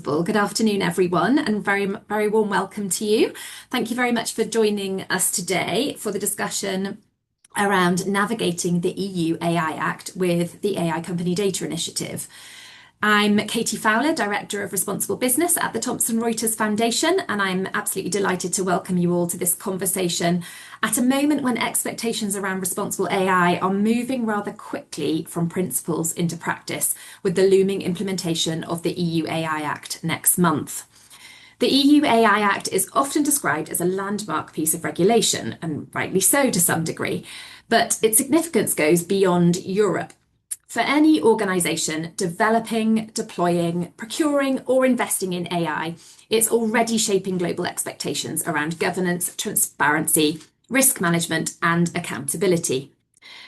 Well, good afternoon, everyone, and very warm welcome to you. Thank you very much for joining us today for the discussion around navigating the EU AI Act with the AI Company Data Initiative. I'm Katie Fowler, Director of Responsible Business at the Thomson Reuters Foundation, and I'm absolutely delighted to welcome you all to this conversation at a moment when expectations around responsible AI are moving rather quickly from principles into practice with the looming implementation of the EU AI Act next month. The EU AI Act is often described as a landmark piece of regulation, and rightly so to some degree, but its significance goes beyond Europe. For any organisation developing, deploying, procuring or investing in AI, it's already shaping global expectations around governance, transparency, risk management and accountability.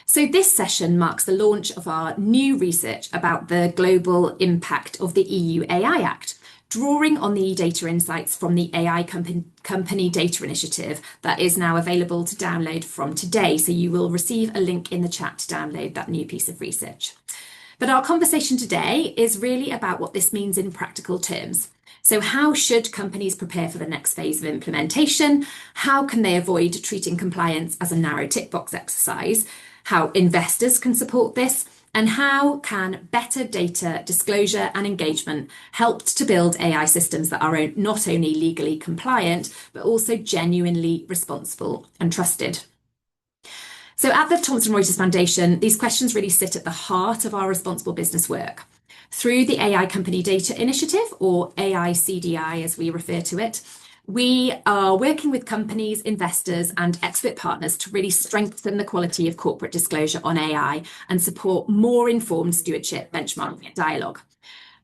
So this session marks the launch of our new research about the global impact of the EU AI Act, drawing on the data insights from the AI Company Data Initiative that is now available to download from today. So you will receive a link in the chat to download that new piece of research. But our conversation today is really about what this means in practical terms. So how should companies prepare for the next phase of implementation? How can they avoid treating compliance as a narrow tick box exercise? How investors can support this? And how can better data disclosure and engagement help to build AI systems that are not only legally compliant, but also genuinely responsible and trusted? So at the Thomson Reuters Foundation, these questions really sit at the heart of our responsible business work. Through the AI Company Data Initiative, or AICDI as we refer to it, we are working with companies, investors and expert partners to really strengthen the quality of corporate disclosure on AI and support more informed stewardship benchmarking dialogue.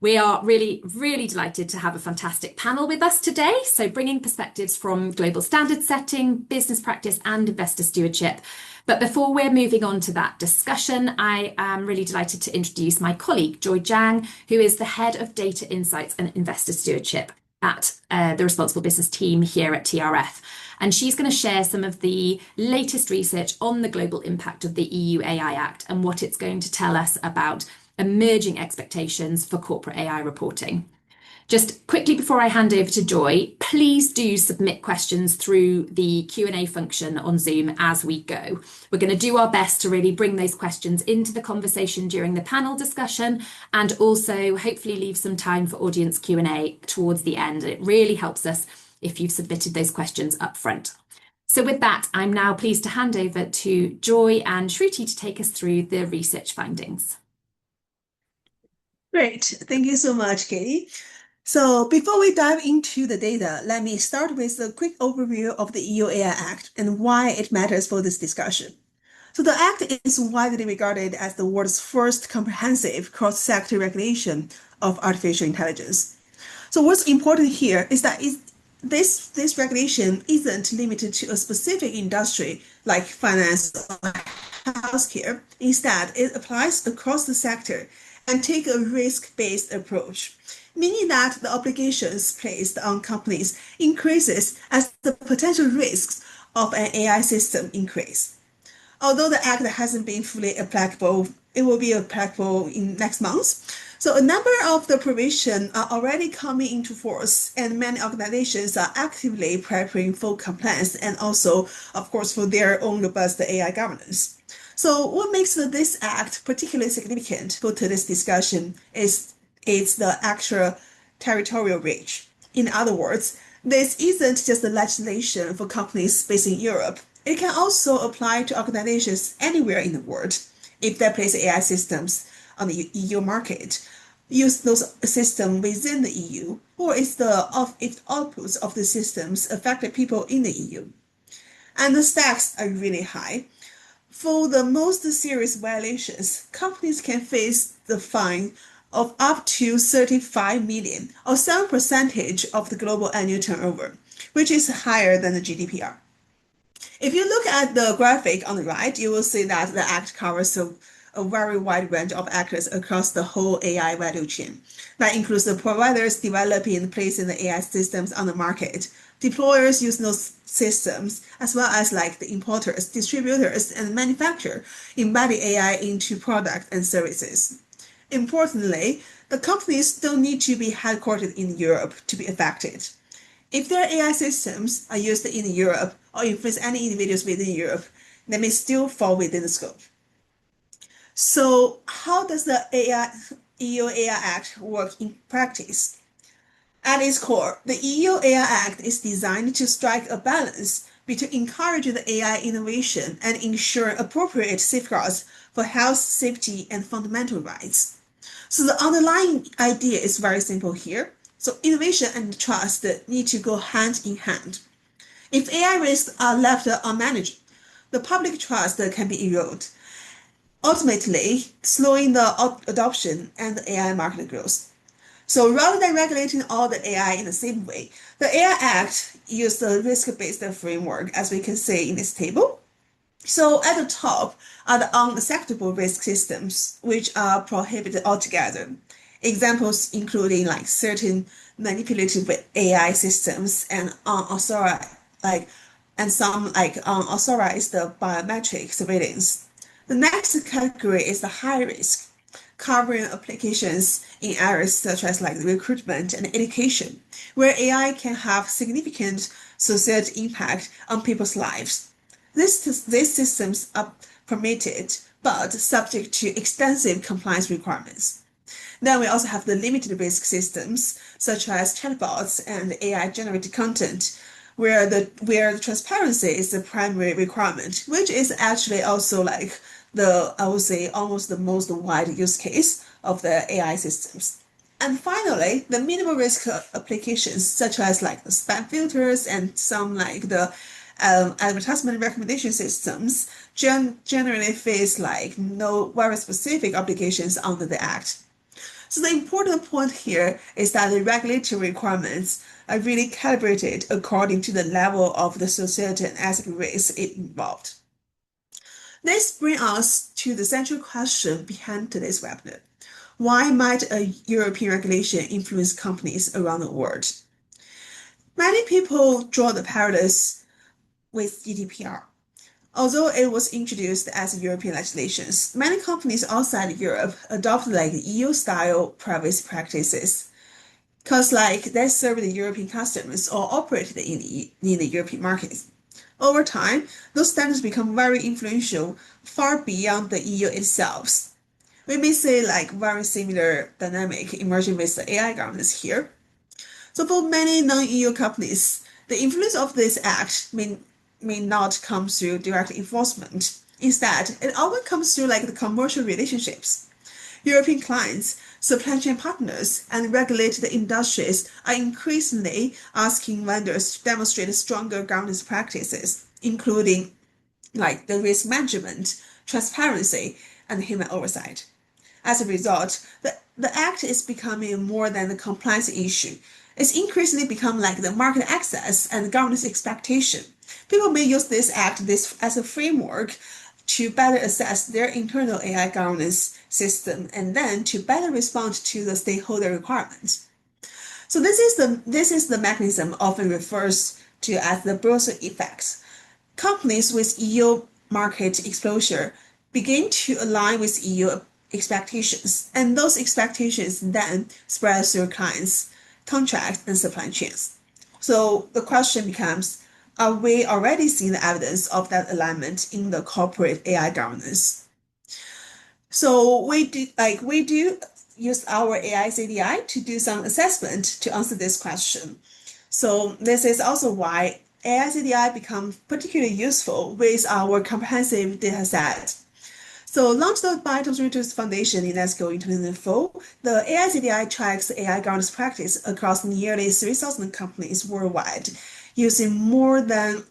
We are really delighted to have a fantastic panel with us today. So bringing perspectives from global standard setting, business practice and investor stewardship. But before we're moving on to that discussion, I am really delighted to introduce my colleague, Joy Zhang, who is the Head of Data Insights and Investor Stewardship at the Responsible Business team here at TRF. And she's going to share some of the latest research on the global impact of the EU AI Act and what it's going to tell us about emerging expectations for corporate AI reporting. Just quickly before I hand over to Joy, please do submit questions through the Q&A function on Zoom as we go. We're going to do our best to really bring those questions into the conversation during the panel discussion and also hopefully leave some time for audience Q&A towards the end. It really helps us if you've submitted those questions up front. So with that, I'm now pleased to hand over to Joy and Shruti to take us through the research findings. Great. Thank you so much, Katie. So before we dive into the data, let me start with a quick overview of the EU AI Act and why it matters for this discussion. So the Act is widely regarded as the world's first comprehensive cross-sector regulation of artificial intelligence. So what's important here is that this regulation isn't limited to a specific industry like finance or healthcare. Instead, it applies across the sector and take a risk-based approach, meaning that the obligations placed on companies increases as the potential risks of an AI system increase. Although the Act hasn't been fully applicable, it will be applicable in next month. So a number of the provisions are already coming into force, and many organizations are actively preparing for compliance and also, of course, for their own robust AI governance. So what makes this Act particularly significant for today's discussion is the actual territorial reach. In other words, this isn't just a legislation for companies based in Europe. It can also apply to organizations anywhere in the world if they place AI systems on the EU market, use those systems within the EU, or if the outputs of the systems affect people in the EU. And the stakes are really high. For the most serious violations, companies can face the fine of up to 35 million, or 7% of the global annual turnover, which is higher than the GDPR. If you look at the graphic on the right, you will see that the Act covers a very wide range of actors across the whole AI value chain. That includes the providers developing and placing the AI systems on the market, deployers using those systems, as well as like the importers, distributors, and manufacturers embedding AI into products and services. Importantly, the companies don't need to be headquartered in Europe to be affected. If their AI systems are used in Europe or influence any individuals within Europe, they may still fall within the scope. So, how does the EU AI Act work in practice? At its core, the EU AI Act is designed to strike a balance between encouraging the AI innovation and ensure appropriate safeguards for health, safety, and fundamental rights. So the underlying idea is very simple here. So innovation and trust need to go hand in hand. If AI risks are left unmanaged, the public trust can be eroded, ultimately slowing the adoption and the AI market growth. So rather than regulating all the AI in the same way, the AI Act used a risk-based framework, as we can see in this table. So at the top are the unacceptable risk systems, which are prohibited altogether. Examples including like certain manipulative AI systems and unauthorized unauthorized biometric surveillance. The next category is the high risk, covering applications in areas such as like recruitment and education, where AI can have significant societal impact on people's lives. These systems are permitted but subject to extensive compliance requirements. Then we also have the limited risk systems, such as chatbots and AI-generated content, where the transparency is the primary requirement, which is actually also like I would say almost the most wide use case of the AI systems. And finally, the minimal risk applications, such as like the spam filters and some like the advertisement recommendation systems, generally face like no very specific obligations under the Act. So the important point here is that the regulatory requirements are really calibrated according to the level of the societal and ethical risks involved. This brings us to the central question behind today's webinar. Why might a European regulation influence companies around the world? Many people draw the parallels with GDPR. Although it was introduced as European legislation, many companies outside Europe adopt like EU-style privacy practices because like they serve the European customers or operate in the European markets. Over time, those standards become very influential far beyond the EU itself. We may say like very similar dynamic emerging with the AI governance here. So for many non-EU companies, the influence of this act may not come through direct enforcement. Instead, it often comes through like the commercial relationships. European clients, supply chain partners, and regulated industries are increasingly asking vendors to demonstrate stronger governance practices, including like the risk management, transparency, and human oversight. As a result, the act is becoming more than a compliance issue. It's increasingly become like the market access and governance expectation. People may use this act as a framework to better assess their internal AI governance system and then to better respond to the stakeholder requirements. So this is the mechanism often refers to as the Brussel effect. Companies with EU market exposure begin to align with EU expectations, and those expectations then spread through clients, contracts, and supply chains. So the question becomes, are we already seeing the evidence of that alignment in the corporate AI governance? So we do use our AICDI to do some assessment to answer this question. So this is also why AICDI becomes particularly useful with our comprehensive data set. So launched by Thomson Reuters Foundation UNESCO in 2004, the AICDI tracks AI governance practice across nearly 3,000 companies worldwide, using more than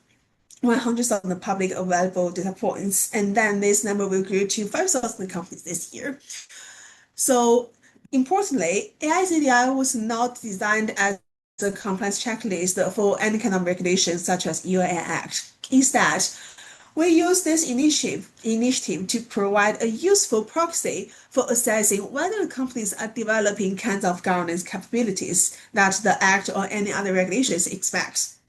100,000 public available data points, and then this number will grow to 5,000 companies this year. So importantly, AICDI was not designed as a compliance checklist for any kind of regulation such as EU AI Act. Instead, we use this initiative to provide a useful proxy for assessing whether the companies are developing kinds of governance capabilities that the Act or any other regulations expects.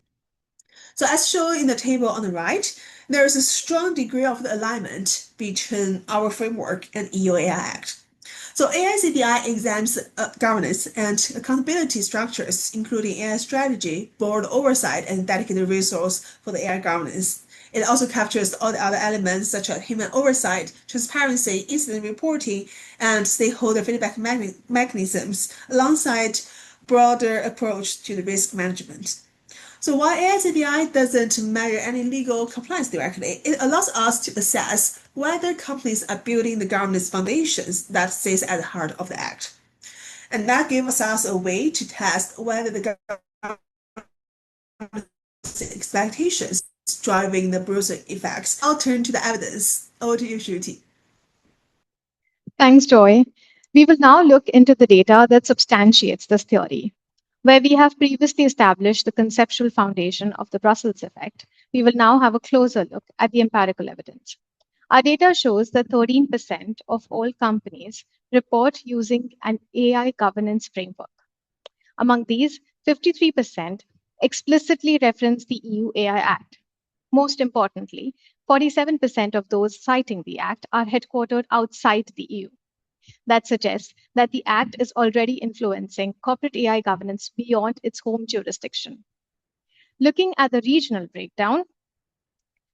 So as shown in the table on the right, there is a strong degree of alignment between our framework and EU AI Act. So AICDI examines governance and accountability structures, including AI strategy, board oversight, and dedicated resource for the AI governance. It also captures all the other elements such as human oversight, transparency, incident reporting, and stakeholder feedback mechanisms, alongside broader approach to the risk management. So while AICDI doesn't measure any legal compliance directly, it allows us to assess whether companies are building the governance foundations that sits at the heart of the act. And that gives us a way to test whether the government's expectations driving the Brussel effects. I'll turn to the evidence. Over to you, Shruti. Thanks, Joy. We will now look into the data that substantiates this theory. Where we have previously established the conceptual foundation of the Brussels effect, we will now have a closer look at the empirical evidence. Our data shows that 13% of all companies report using an AI governance framework. Among these, 53% explicitly reference the EU AI Act. Most importantly, 47% of those citing the Act are headquartered outside the EU. That suggests that the Act is already influencing corporate AI governance beyond its home jurisdiction. Looking at the regional breakdown,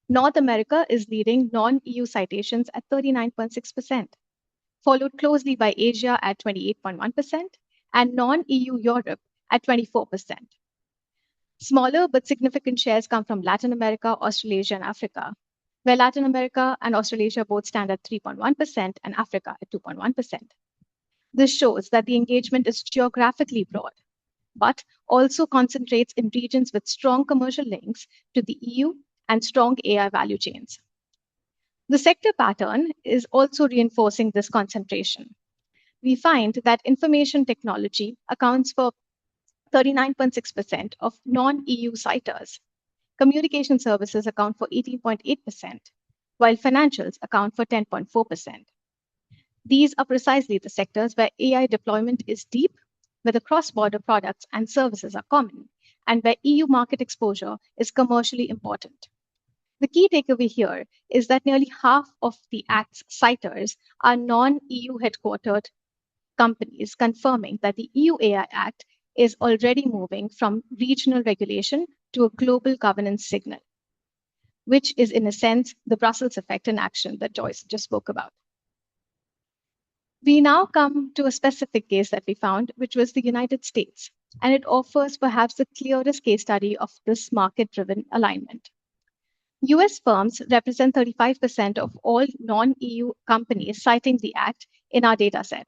North America is leading non-EU citations at 39.6%, followed closely by Asia at 28.1% and non-EU Europe at 24%. Smaller but significant shares come from Latin America, Australasia, and Africa, where Latin America and Australasia both stand at 3.1% and Africa at 2.1%. This shows that the engagement is geographically broad, but also concentrates in regions with strong commercial links to the EU and strong AI value chains. The sector pattern is also reinforcing this concentration. We find that information technology accounts for 39.6% of non-EU citers. Communication services account for 18.8%, while financials account for 10.4%. These are precisely the sectors where AI deployment is deep, where the cross-border products and services are common, and where EU market exposure is commercially important. The key takeaway here is that nearly half of the Act's citers are non-EU headquartered companies, confirming that the EU AI Act is already moving from regional regulation to a global governance signal, which is, in a sense, the Brussels effect in action that Joyce just spoke about. We now come to a specific case that we found, which was the United States, and it offers perhaps the clearest case study of this market-driven alignment. US firms represent 35% of all non-EU companies citing the Act in our dataset,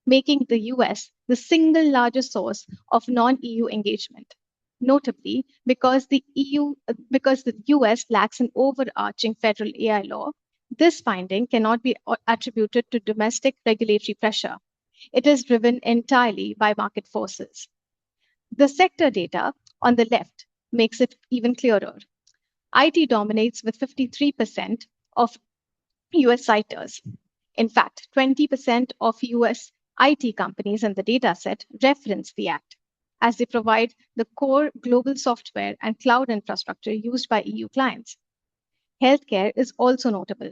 making the US the single largest source of non-EU engagement. Notably, because the US lacks an overarching federal AI law, this finding cannot be attributed to domestic regulatory pressure. It is driven entirely by market forces. The sector data on the left makes it even clearer. IT dominates with 53% of US citers. In fact, 20% of US IT companies in the dataset reference the Act, as they provide the core global software and cloud infrastructure used by EU clients. Healthcare is also notable.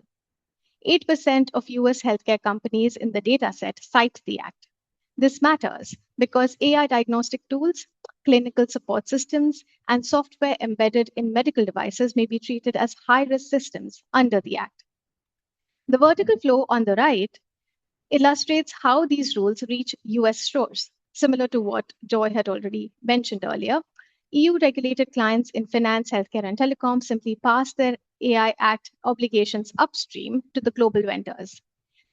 8% of US healthcare companies in the dataset cite the Act. This matters because AI diagnostic tools, clinical support systems, and software embedded in medical devices may be treated as high-risk systems under the Act. The vertical flow on the right illustrates how these rules reach US shores, similar to what Joy had already mentioned earlier. EU-regulated clients in finance, healthcare, and telecom simply pass their AI Act obligations upstream to the global vendors.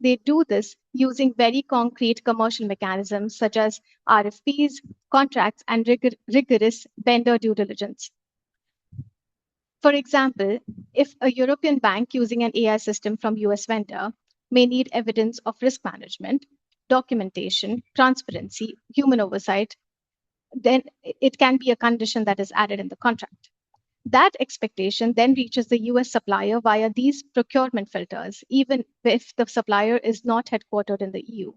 They do this using very concrete commercial mechanisms such as RFPs, contracts, and rigorous vendor due diligence. For example, if a European bank using an AI system from US vendor may need evidence of risk management, documentation, transparency, human oversight, then it can be a condition that is added in the contract. That expectation then reaches the US supplier via these procurement filters, even if the supplier is not headquartered in the EU.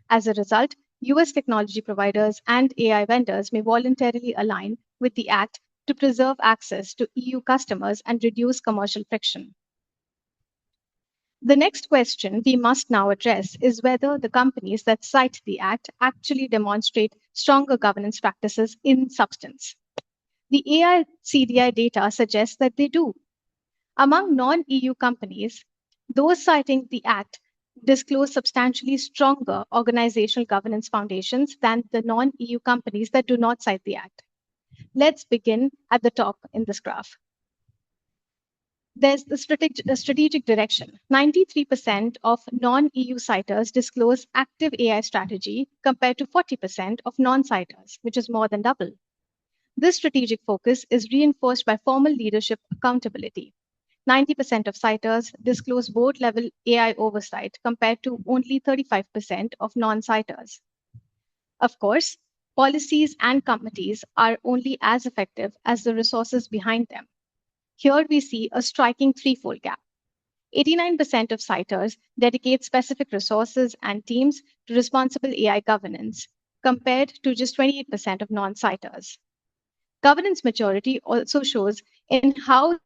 As a result, US technology providers and AI vendors may voluntarily align with the Act to preserve access to EU customers and reduce commercial friction. The next question we must now address is whether the companies that cite the Act actually demonstrate stronger governance practices in substance. The AICDI data suggests that they do. Among non-EU companies, those citing the Act disclose substantially stronger organizational governance foundations than the non-EU companies that do not cite the Act. Let's begin at the top in this graph. There's the strategic direction. 93% of non-EU citers disclose active AI strategy compared to 40% of non-citers, which is more than double. This strategic focus is reinforced by formal leadership accountability. 90% of citers disclose board-level AI oversight compared to only 35% of non-citers. Of course, policies and committees are only as effective as the resources behind them. Here we see a striking threefold gap. 89% of citers dedicate specific resources and teams to responsible AI governance, compared to just 28% of non-citers. Governance maturity also shows in how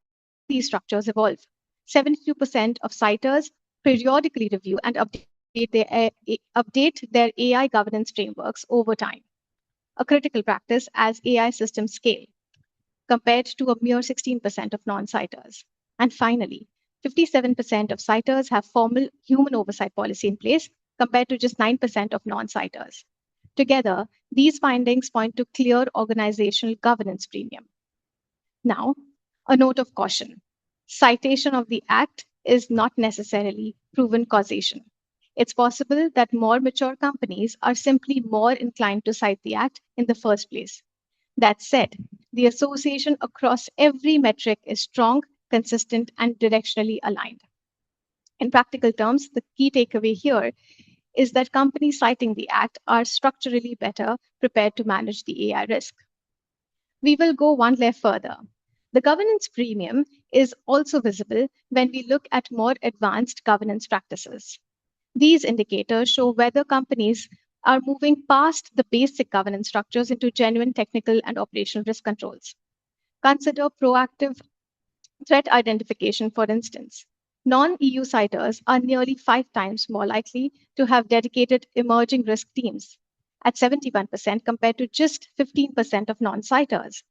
these structures evolve. 72% of citers periodically review and update their AI governance frameworks over time, a critical practice as AI systems scale, compared to a mere 16% of non-citers. And finally, 57% of citers have formal human oversight policy in place, compared to just 9% of non-citers. Together, these findings point to clear organizational governance premium. Now, a note of caution. Citation of the Act is not necessarily proven causation. It's possible that more mature companies are simply more inclined to cite the Act in the first place. That said, the association across every metric is strong, consistent, and directionally aligned. In practical terms, the key takeaway here is that companies citing the Act are structurally better prepared to manage the AI risk. We will go one layer further. The governance premium is also visible when we look at more advanced governance practices. These indicators show whether companies are moving past the basic governance structures into genuine technical and operational risk controls. Consider proactive threat identification, for instance. Non-EU citers are nearly 5 times more likely to have dedicated emerging risk teams, at 71% compared to just 15% of non-citers.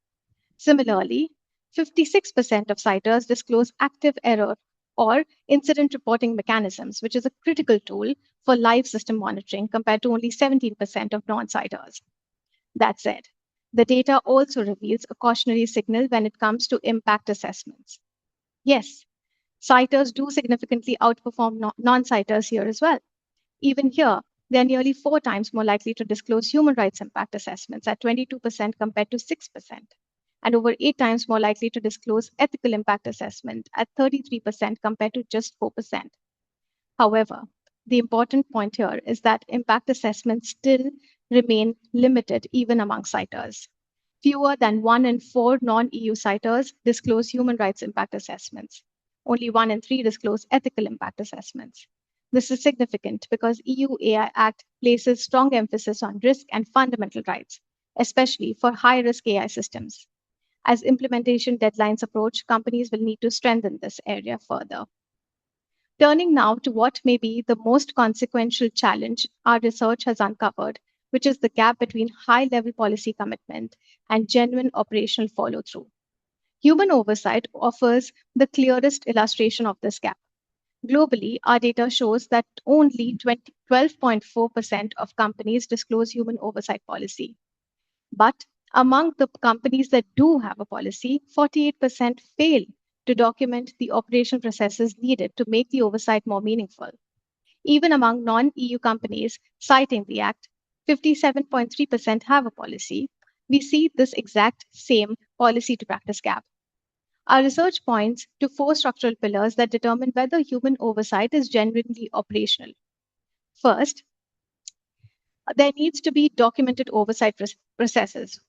Similarly, 56% of citers disclose active error or incident reporting mechanisms, which is a critical tool for live system monitoring compared to only 17% of non-citers. That said, the data also reveals a cautionary signal when it comes to impact assessments. Yes, citers do significantly outperform non-citers here as well. Even here, they are nearly 4 times more likely to disclose human rights impact assessments at 22% compared to 6%, and over 8 times more likely to disclose ethical impact assessment at 33% compared to just 4%. However, the important point here is that impact assessments still remain limited even among citers. Fewer than 1 in 4 non-EU citers disclose human rights impact assessments. Only 1 in 3 disclose ethical impact assessments. This is significant because EU AI Act places strong emphasis on risk and fundamental rights, especially for high-risk AI systems. As implementation deadlines approach, companies will need to strengthen this area further. Turning now to what may be the most consequential challenge our research has uncovered, which is the gap between high-level policy commitment and genuine operational follow-through. Human oversight offers the clearest illustration of this gap. Globally, our data shows that only 12.4% of companies disclose human oversight policy. But among the companies that do have a policy, 48% fail to document the operational processes needed to make the oversight more meaningful. Even among non-EU companies citing the Act, 57.3% have a policy. We see this exact same policy to practice gap. Our research points to 4 structural pillars that determine whether human oversight is genuinely operational. First, there needs to be documented oversight processes.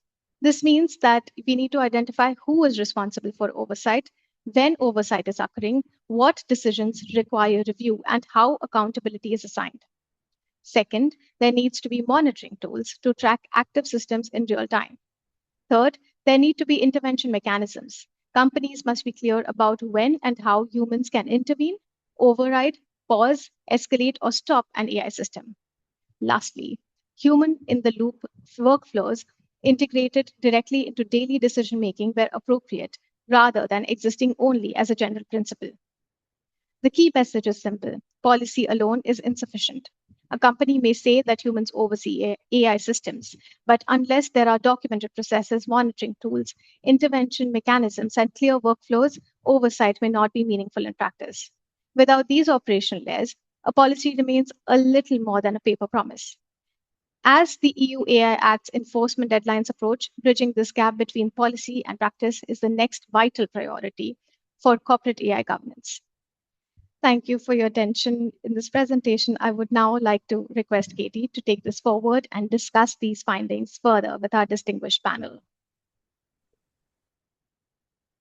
This means that we need to identify who is responsible for oversight, when oversight is occurring, what decisions require review, and how accountability is assigned. Second, there needs to be monitoring tools to track active systems in real time. Third, there need to be intervention mechanisms. Companies must be clear about when and how humans can intervene, override, pause, escalate, or stop an AI system. Lastly, human-in-the-loop workflows integrated directly into daily decision-making where appropriate, rather than existing only as a general principle. The key message is simple. Policy alone is insufficient. A company may say that humans oversee AI systems, but unless there are documented processes, monitoring tools, intervention mechanisms, and clear workflows, oversight may not be meaningful in practice. Without these operational layers, a policy remains a little more than a paper promise. As the EU AI Act's enforcement deadlines approach, bridging this gap between policy and practice is the next vital priority for corporate AI governance. Thank you for your attention in this presentation. I would now like to request Katie to take this forward and discuss these findings further with our distinguished panel.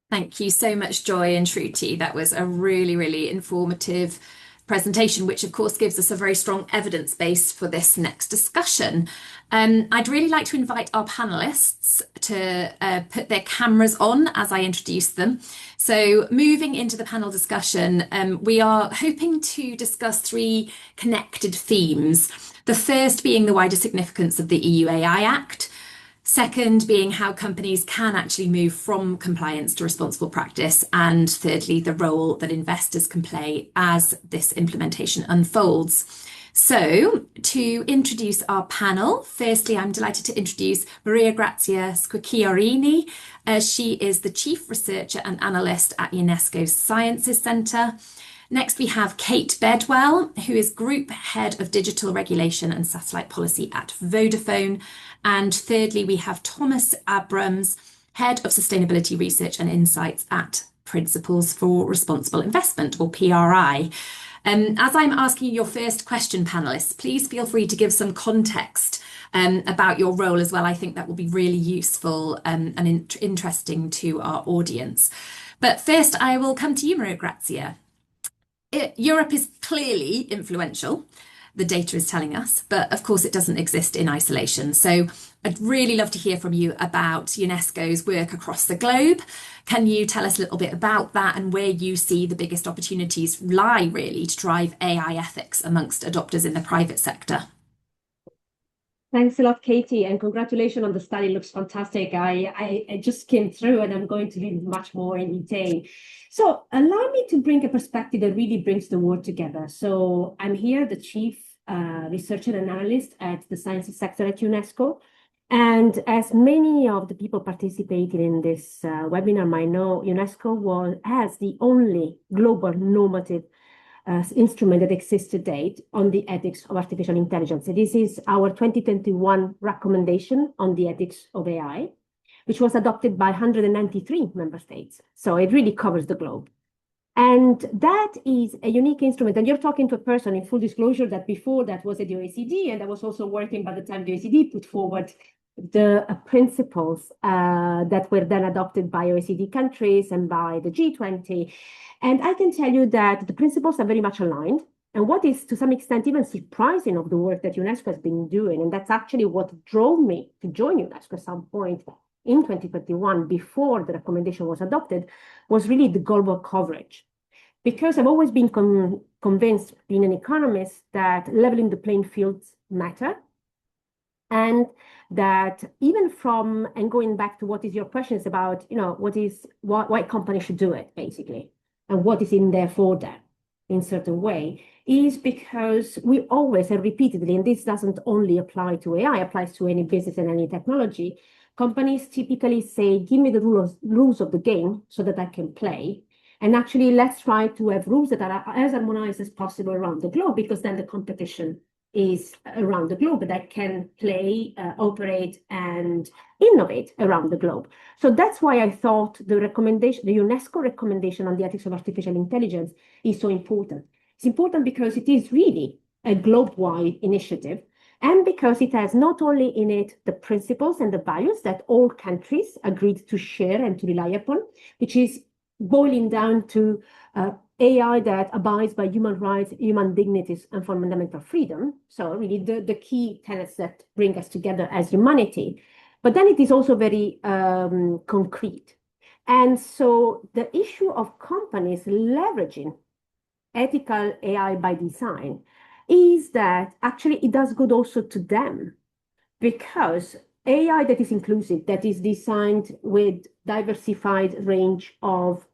Thank you so much, Joy and Shruti. That was a really, really informative presentation, which of course gives us a very strong evidence base for this next discussion. I'd really like to invite our panelists to put their cameras on as I introduce them. So moving into the panel discussion, we are hoping to discuss three connected themes. The first being the wider significance of the EU AI Act. Second being how companies can actually move from compliance to responsible practice. And thirdly, the role that investors can play as this implementation unfolds. So to introduce our panel, firstly, I'm delighted to introduce Mariagrazia Squicciarini. She is the Chief Researcher and Analyst at UNESCO's Sciences Centre. Next, we have Kate Bedwell, who is Group Head of Digital Regulation and Satellite Policy at Vodafone. And thirdly, we have Thomas Abrams, Head of Sustainability Research and Insights at Principles for Responsible Investment, or PRI. As I'm asking you your first question, panelists, please feel free to give some context about your role as well. I think that will be really useful and interesting to our audience. But first, I will come to you, Mariagrazia. Europe is clearly influential, the data is telling us, but of course it doesn't exist in isolation. So I'd really love to hear from you about UNESCO's work across the globe. Can you tell us a little bit about that and where you see the biggest opportunities lie really to drive AI ethics amongst adopters in the private sector? Thanks a lot, Katie, and congratulations on the study. It looks fantastic. I just came through and I'm going to read much more in detail. So allow me to bring a perspective that really brings the world together. So I'm here, the Chief Researcher and Analyst at the Sciences sector at UNESCO. And as many of the people participating in this webinar might know, UNESCO has the only global normative instrument that exists to date on the ethics of artificial intelligence. So this is our 2021 recommendation on the ethics of AI, which was adopted by 193 member states. So it really covers the globe. And that is a unique instrument. And you're talking to a person, in full disclosure, that before that was at the OECD, and I was also working by the time the OECD put forward the principles that were then adopted by OECD countries and by the G20. And I can tell you that the principles are very much aligned. And what is to some extent even surprising of the work that UNESCO has been doing, and that's actually what drove me to join UNESCO at some point in 2021, before the recommendation was adopted, was really the global coverage. Because I've always been convinced, being an economist, that leveling the playing fields matter. And that even from, and going back to what is your questions about, why companies should do it, basically, and what is in there for them in certain way, is because we always, and repeatedly, and this doesn't only apply to AI, applies to any business and any technology, companies typically say, give me the rules of the game so that I can play. And actually, let's try to have rules that are as harmonized as possible around the globe, because then the competition is around the globe that can play, operate, and innovate around the globe. So that's why I thought the UNESCO recommendation on the ethics of artificial intelligence is so important. It's important because it is really a globe-wide initiative, and because it has not only in it the principles and the values that all countries agreed to share and to rely upon, which is boiling down to AI that abides by human rights, human dignities, and fundamental freedom. So really the key tenets that bring us together as humanity. But then it is also very concrete. And so the issue of companies leveraging ethical AI by design is that actually it does good also to them, because AI that is inclusive, that is designed with diversified range of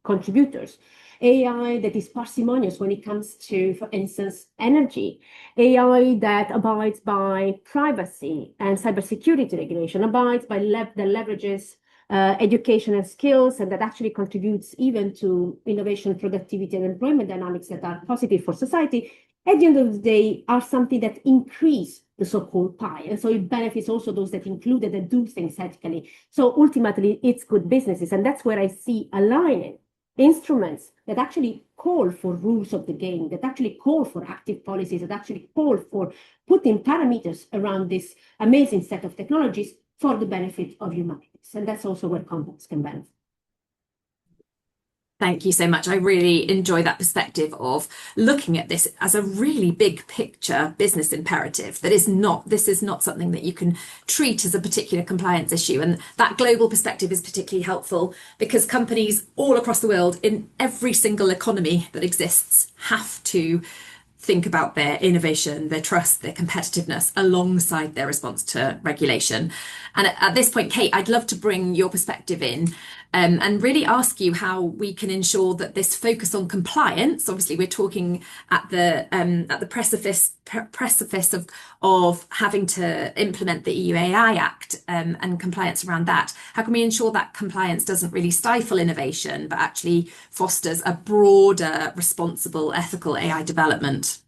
contributors, AI that is parsimonious when it comes to, for instance, energy, AI that abides by privacy and cybersecurity regulation, abides by that leverages education and skills, and that actually contributes even to innovation, productivity, and employment dynamics that are positive for society, at the end of the day, are something that increase the so-called pie. And so it benefits also those that include it and do things ethically. So ultimately, it's good businesses. And that's where I see aligning instruments that actually call for rules of the game, that actually call for active policies, that actually call for putting parameters around this amazing set of technologies for the benefit of humanity. And that's also where companies can benefit. Thank you so much. I really enjoy that perspective of looking at this as a really big picture business imperative. This is not something that you can treat as a particular compliance issue. And that global perspective is particularly helpful because companies all across the world in every single economy that exists have to think about their innovation, their trust, their competitiveness alongside their response to regulation. And at this point, Kate, I'd love to bring your perspective in and really ask you how we can ensure that this focus on compliance, obviously we're talking at the precipice of having to implement the EU AI Act and compliance around that. How can we ensure that compliance doesn't really stifle innovation, but actually fosters a broader, responsible, ethical AI development?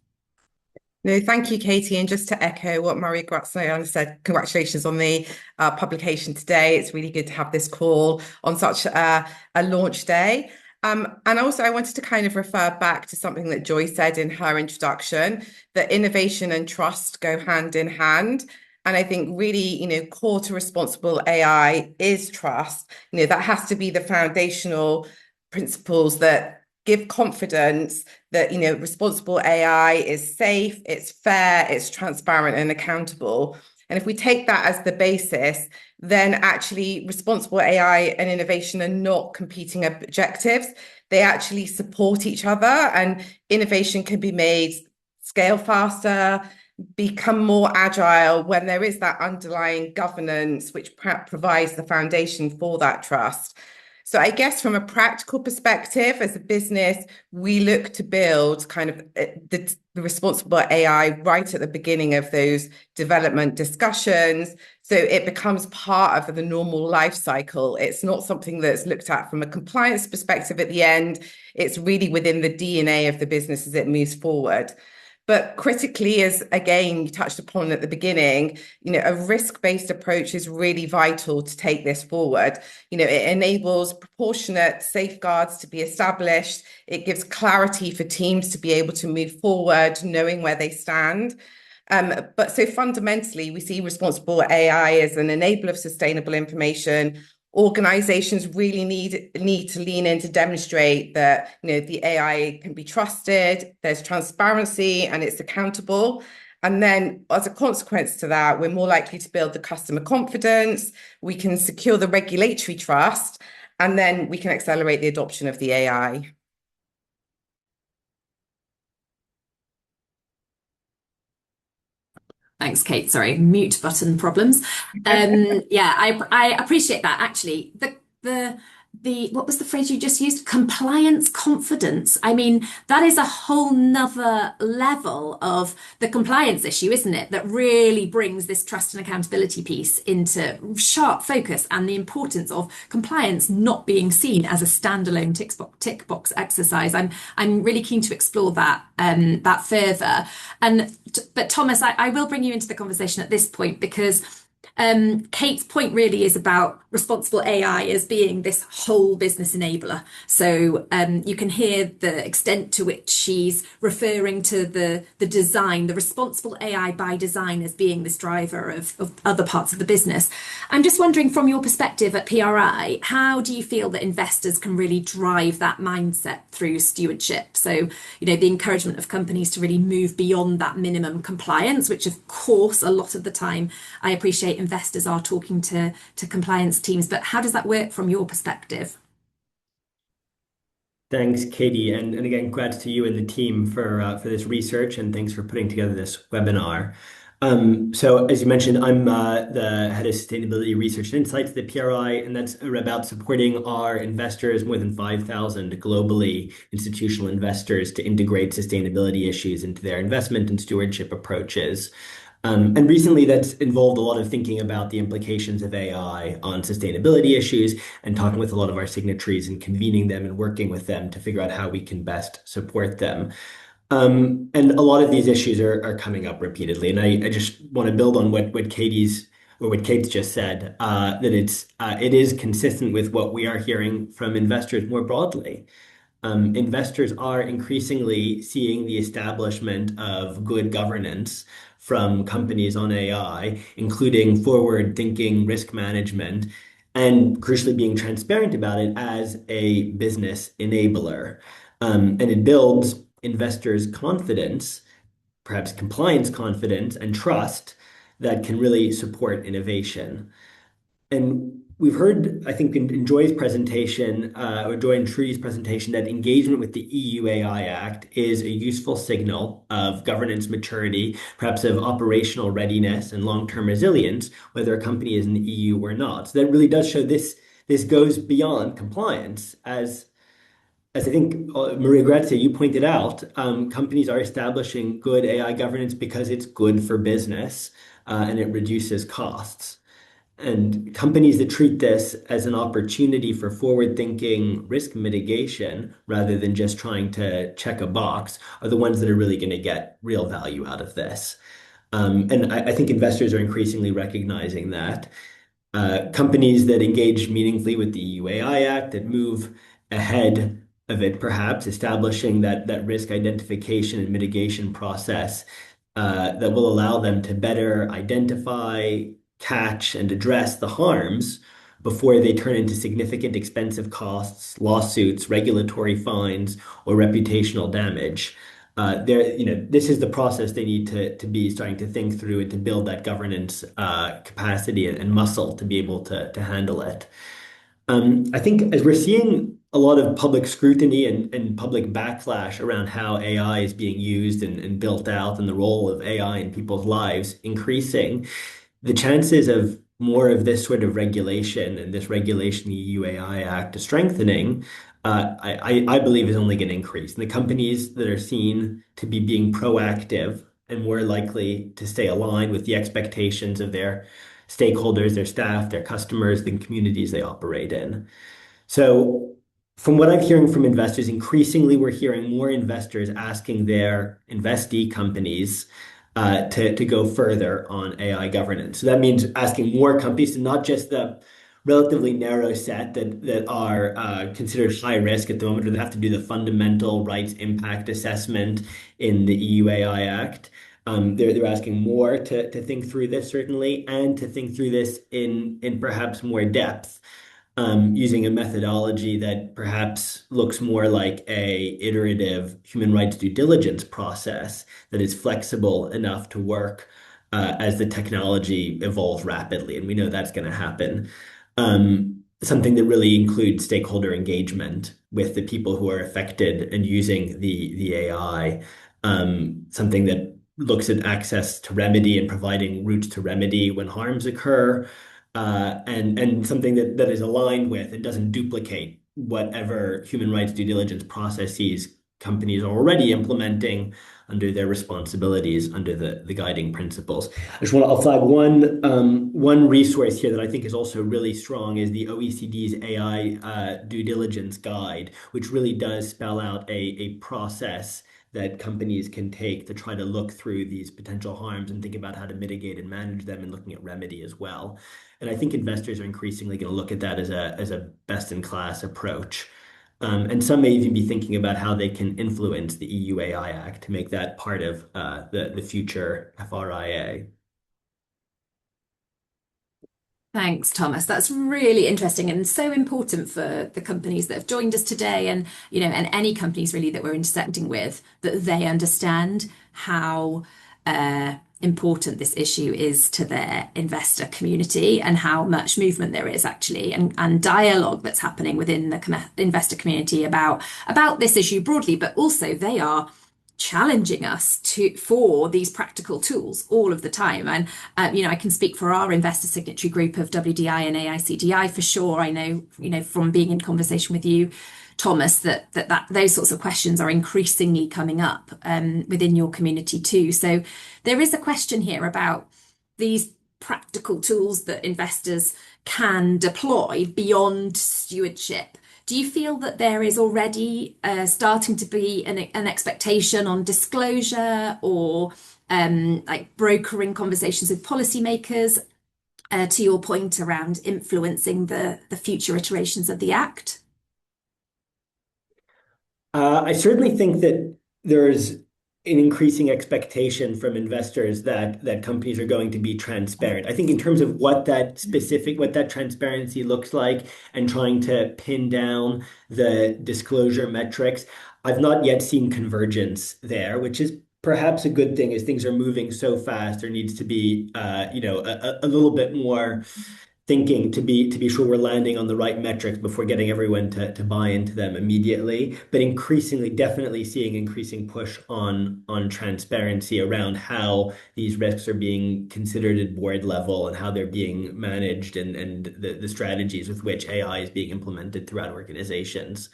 No, thank you, Katie. And just to echo what Mariagrazia said, congratulations on the publication today. It's really good to have this call on such a launch day. And also I wanted to kind of refer back to something that Joy said in her introduction, that innovation and trust go hand in hand. And I think really, core to responsible AI is trust. That has to be the foundational principles that give confidence that, responsible AI is safe, it's fair, it's transparent and accountable. And if we take that as the basis, then actually responsible AI and innovation are not competing objectives. They actually support each other, and innovation can be made scale faster, become more agile when there is that underlying governance, which provides the foundation for that trust. So I guess from a practical perspective, as a business, we look to build kind of the responsible AI right at the beginning of those development discussions. So it becomes part of the normal life cycle. It's not something that's looked at from a compliance perspective at the end. It's really within the DNA of the business as it moves forward. But critically, as again, you touched upon at the beginning, a risk-based approach is really vital to take this forward. It enables proportionate safeguards to be established. It gives clarity for teams to be able to move forward, knowing where they stand. But so fundamentally, we see responsible AI as an enabler of sustainable information. Organizations really need to lean in to demonstrate that the AI can be trusted, there's transparency, and it's accountable. And then as a consequence to that, we're more likely to build the customer confidence, we can secure the regulatory trust, and then we can accelerate the adoption of the AI. Thanks, Kate. Sorry, mute button problems. Yeah, I appreciate that. Actually, the what was the phrase you just used? Compliance confidence. I mean, that is a whole nother level of the compliance issue, isn't it? That really brings this trust and accountability piece into sharp focus, and the importance of compliance not being seen as a standalone tick box exercise. I'm really keen to explore that further. But Thomas, I will bring you into the conversation at this point because Kate's point really is about responsible AI as being this whole business enabler. So you can hear the extent to which she's referring to the design, the responsible AI by design as being this driver of other parts of the business. I'm just wondering, from your perspective at PRI, how do you feel that investors can really drive that mindset through stewardship? So, the encouragement of companies to really move beyond that minimum compliance, which of course a lot of the time I appreciate investors are talking to compliance teams, but how does that work from your perspective? Thanks, Katie, and again, congrats to you and the team for this research, and thanks for putting together this webinar. So, as you mentioned, I'm the head of sustainability research and insights at the PRI, and that's about supporting our investors, more than 5,000 globally, institutional investors, to integrate sustainability issues into their investment and stewardship approaches. And recently, that's involved a lot of thinking about the implications of AI on sustainability issues and talking with a lot of our signatories and convening them and working with them to figure out how we can best support them. And a lot of these issues are coming up repeatedly. And I just want to build on what Kate's just said, that it is consistent with what we are hearing from investors more broadly. Investors are increasingly seeing the establishment of good governance from companies on AI, including forward-thinking risk management, and crucially being transparent about it as a business enabler. And it builds investors' confidence, perhaps compliance confidence and trust that can really support innovation. And we've heard, I think, in Joy's presentation, or Joy and Trudy's presentation, that engagement with the EU AI Act is a useful signal of governance maturity, perhaps of operational readiness and long-term resilience, whether a company is in the EU or not. So that really does show this goes beyond compliance. As I think, Mariagrazia, you pointed out, companies are establishing good AI governance because it's good for business, and it reduces costs. And companies that treat this as an opportunity for forward-thinking risk mitigation rather than just trying to check a box are the ones that are really going to get real value out of this. And I think investors are increasingly recognizing that. Companies that engage meaningfully with the EU AI Act, that move ahead of it, perhaps establishing that risk identification and mitigation process that will allow them to better identify, catch, and address the harms before they turn into significant expensive costs, lawsuits, regulatory fines, or reputational damage. This is the process they need to be starting to think through and to build that governance capacity and muscle to be able to handle it. I think as we're seeing a lot of public scrutiny and public backlash around how AI is being used and built out, and the role of AI in people's lives increasing, the chances of more of this sort of regulation and this regulation, the EU AI Act, strengthening, I believe is only going to increase. And the companies that are seen to be being proactive and more likely to stay aligned with the expectations of their stakeholders, their staff, their customers, the communities they operate in. So from what I'm hearing from investors, increasingly we're hearing more investors asking their investee companies to go further on AI governance. So that means asking more companies to not just the relatively narrow set that are considered high risk at the moment, or they have to do the fundamental rights impact assessment in the EU AI Act. They're asking more to think through this, certainly, and to think through this in perhaps more depth, using a methodology that perhaps looks more like a iterative human rights due diligence process that is flexible enough to work as the technology evolves rapidly. And we know that's going to happen. Something that really includes stakeholder engagement with the people who are affected and using the AI. Something that looks at access to remedy and providing routes to remedy when harms occur, and something that is aligned with and doesn't duplicate whatever human rights due diligence processes companies are already implementing under their responsibilities under the guiding principles. I'll flag one resource here that I think is also really strong is the OECD's AI due diligence guide, which really does spell out a process that companies can take to try to look through these potential harms and think about how to mitigate and manage them, and looking at remedy as well. And I think investors are increasingly going to look at that as a best-in-class approach. And some may even be thinking about how they can influence the EU AI Act to make that part of the future FRIA. Thanks, Thomas. That's really interesting and so important for the companies that have joined us today, and any companies really that we're intersecting with, that they understand how important this issue is to their investor community and how much movement there is actually and dialogue that's happening within the investor community about this issue broadly, but also they are challenging us for these practical tools all of the time. And I can speak for our investor signatory group of WDI and AICDI for sure. I know, from being in conversation with you, Thomas, that those sorts of questions are increasingly coming up within your community too. So there is a question here about these practical tools that investors can deploy beyond stewardship. Do you feel that there is already starting to be an expectation on disclosure or like brokering conversations with policymakers, to your point around influencing the future iterations of the Act? I certainly think that there's an increasing expectation from investors that companies are going to be transparent. I think in terms of what that transparency looks like and trying to pin down the disclosure metrics, I've not yet seen convergence there, which is perhaps a good thing as things are moving so fast. There needs to be a little bit more thinking to be sure we're landing on the right metrics before getting everyone to buy into them immediately. But increasingly, definitely seeing increasing push on transparency around how these risks are being considered at board level and how they're being managed and the strategies with which AI is being implemented throughout organizations.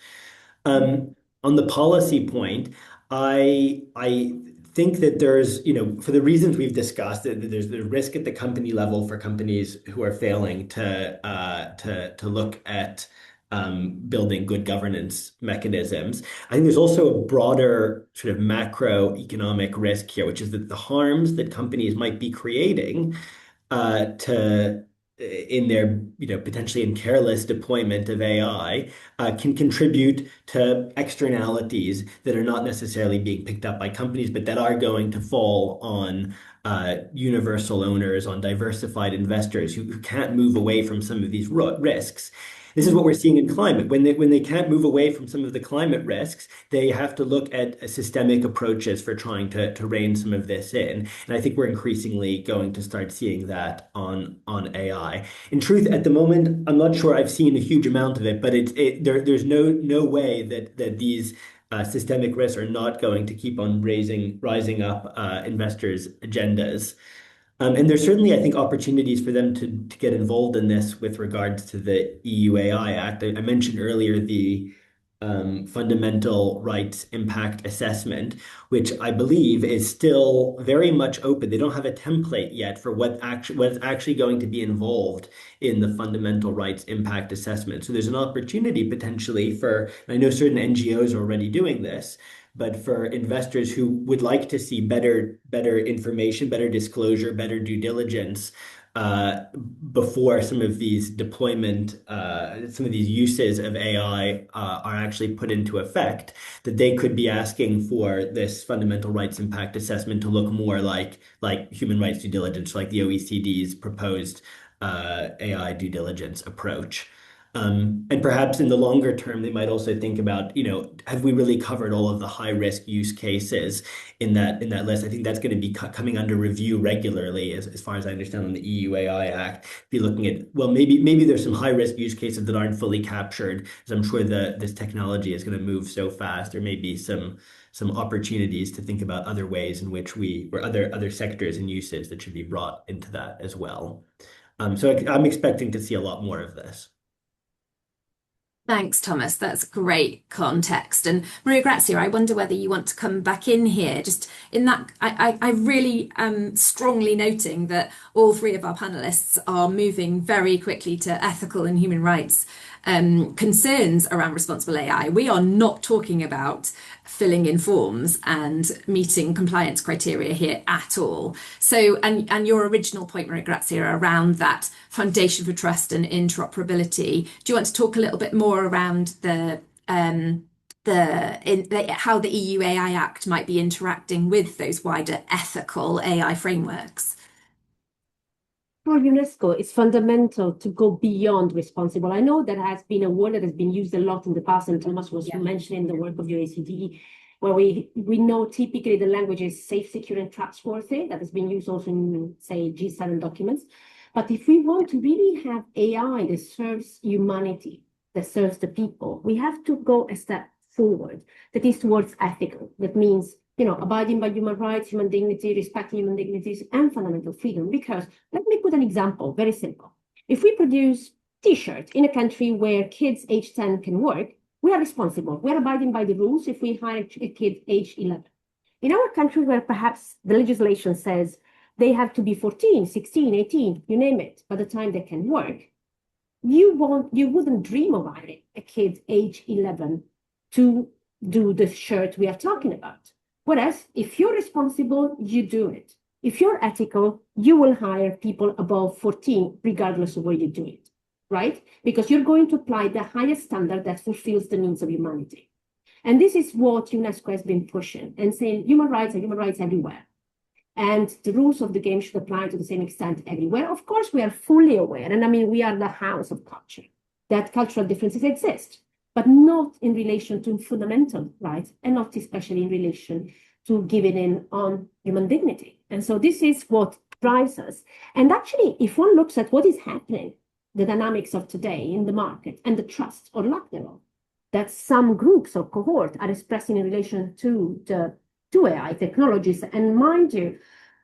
On the policy point, I think that there's, for the reasons we've discussed, that there's the risk at the company level for companies who are failing to look at building good governance mechanisms. I think there's also a broader sort of macroeconomic risk here, which is that the harms that companies might be creating in their, potentially in careless deployment of AI, can contribute to externalities that are not necessarily being picked up by companies, but that are going to fall on universal owners, on diversified investors who can't move away from some of these risks. This is what we're seeing in climate. When they can't move away from some of the climate risks, they have to look at systemic approaches for trying to rein some of this in. And I think we're increasingly going to start seeing that on AI. In truth, at the moment, I'm not sure I've seen a huge amount of it, but there's no way that these systemic risks are not going to keep on rising up investors' agendas. And there's certainly, I think, opportunities for them to get involved in this with regards to the EU AI Act. I mentioned earlier the fundamental rights impact assessment, which I believe is still very much open. They don't have a template yet for what's actually going to be involved in the fundamental rights impact assessment. So there's an opportunity potentially for, I know certain NGOs are already doing this, but for investors who would like to see better information, better disclosure, better due diligence before some of these some of these uses of AI are actually put into effect, that they could be asking for this fundamental rights impact assessment to look more like human rights due diligence, like the OECD's proposed AI due diligence approach. And perhaps in the longer term, they might also think about, have we really covered all of the high risk use cases in that list? I think that's going to be coming under review regularly, as far as I understand, on the EU AI Act. Be looking at, well, maybe there's some high risk use cases that aren't fully captured, as I'm sure this technology is going to move so fast. There may be some opportunities to think about other ways in which or other sectors and uses that should be brought into that as well. So I'm expecting to see a lot more of this. Thanks, Thomas. That's great context. And Mariagrazia, I wonder whether you want to come back in here. Just in that, I really am strongly noting that all three of our panelists are moving very quickly to ethical and human rights concerns around responsible AI. We are not talking about filling in forms and meeting compliance criteria here at all. So, and your original point, Mariagrazia, around that foundation for trust and interoperability. Do you want to talk a little bit more around how the EU AI Act might be interacting with those wider ethical AI frameworks? For UNESCO, it's fundamental to go beyond responsible. I know that has been a word that has been used a lot in the past, and Thomas was mentioning the work of your AICDI. where we know typically the language is safe, secure, and trustworthy. That has been used also in, say, G7 documents. But if we want to really have AI that serves humanity, that serves the people, we have to go a step forward that is towards ethical. That means, abiding by human rights, human dignity, respecting human dignities, and fundamental freedom. Because let me put an example, very simple. If we produce T-shirts in a country where kids age 10 can work, we are responsible. We are abiding by the rules if we hire a kid age 11. In our country where perhaps the legislation says they have to be 14, 16, 18, you name it, by the time they can work, you wouldn't dream of hiring a kid age 11 to do the shirt we are talking about. Whereas if you're responsible, you do it. If you're ethical, you will hire people above 14, regardless of where you do it, right? Because you're going to apply the highest standard that fulfills the needs of humanity. And this is what UNESCO has been pushing and saying human rights are human rights everywhere. And the rules of the game should apply to the same extent everywhere. Of course, we are fully aware, and I mean, we are the house of culture, that cultural differences exist, but not in relation to fundamental rights, and not especially in relation to giving in on human dignity. And so this is what drives us. And actually, if one looks at what is happening, the dynamics of today in the market and the trust or lack thereof, that some groups or cohort are expressing in relation to AI technologies. And mind you,